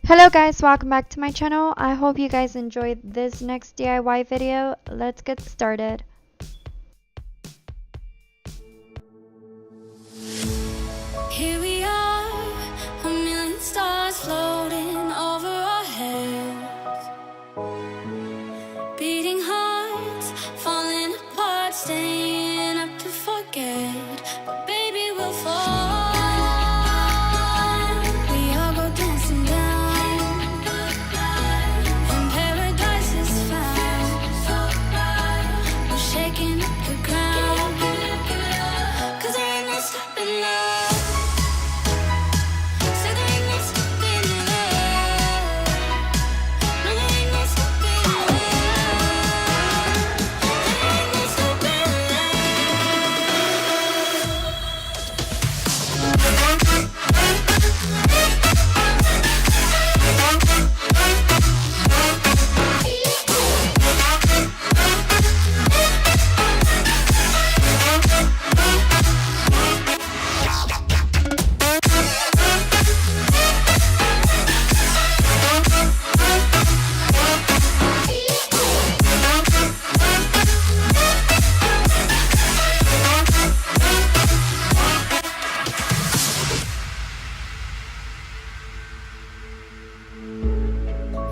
Hello guys, welcome back to my channel. I hope you guys enjoyed this next DIY video. Let's get started. Here we are, a million stars floating over our heads. Beating hearts, falling apart, staying up to forget. But baby, we'll fall. We all go dancing down, and paradise is found. We're shaking up the ground, 'cause there ain't no stopping now.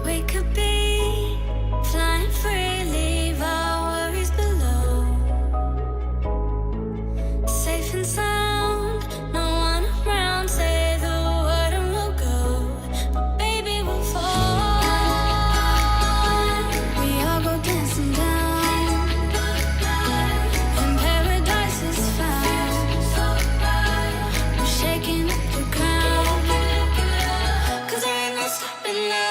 We could be flying free, leave our worries below. Safe and sound, no one around, say the word and we'll go. But baby, we'll fall. We all go dancing down, and paradise is found. We're shaking up the ground, 'cause there ain't no stopping now.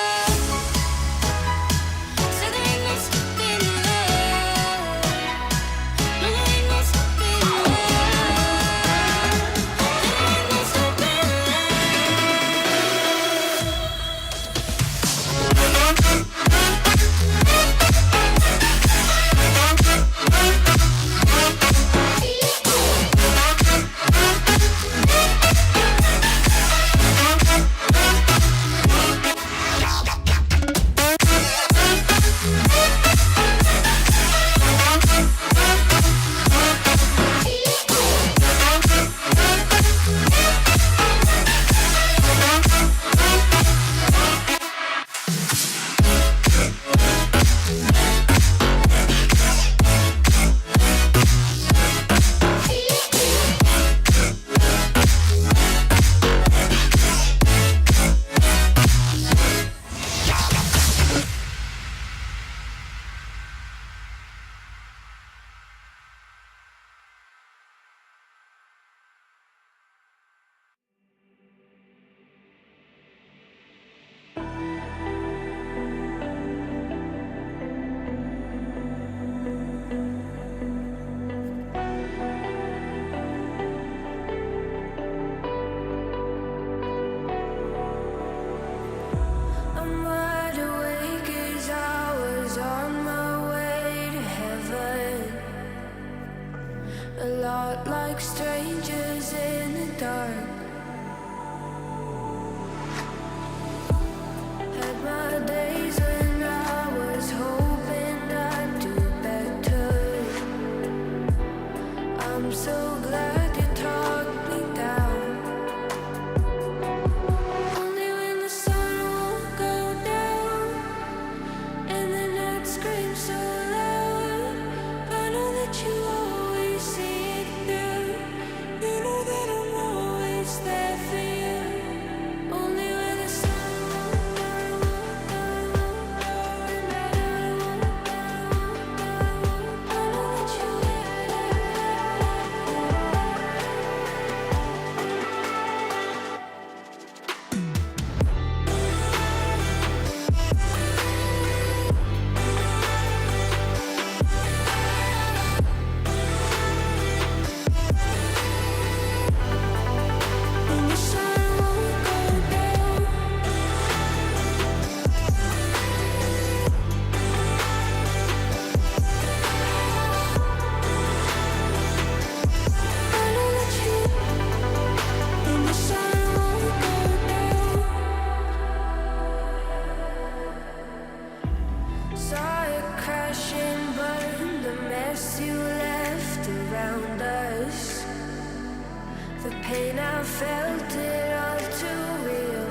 felt it all too real.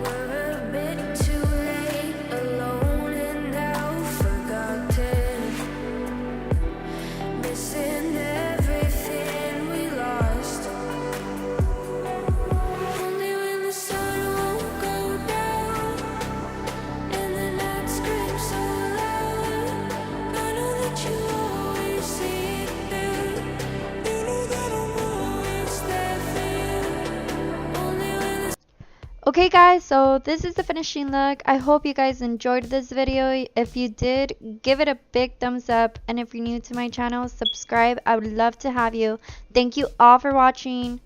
We're a bit too late, alone and now forgotten, missing everything we lost. Only when the sun won't go down and the night screams so loud, I know that you always see it through. You know that I'm always there for you. Only when the Okay guys, so this is the finishing look. I hope you guys enjoyed this video. If you did, give it a big thumbs up, and if you're new to my channel, subscribe. I would love to have you. Thank you all for watching.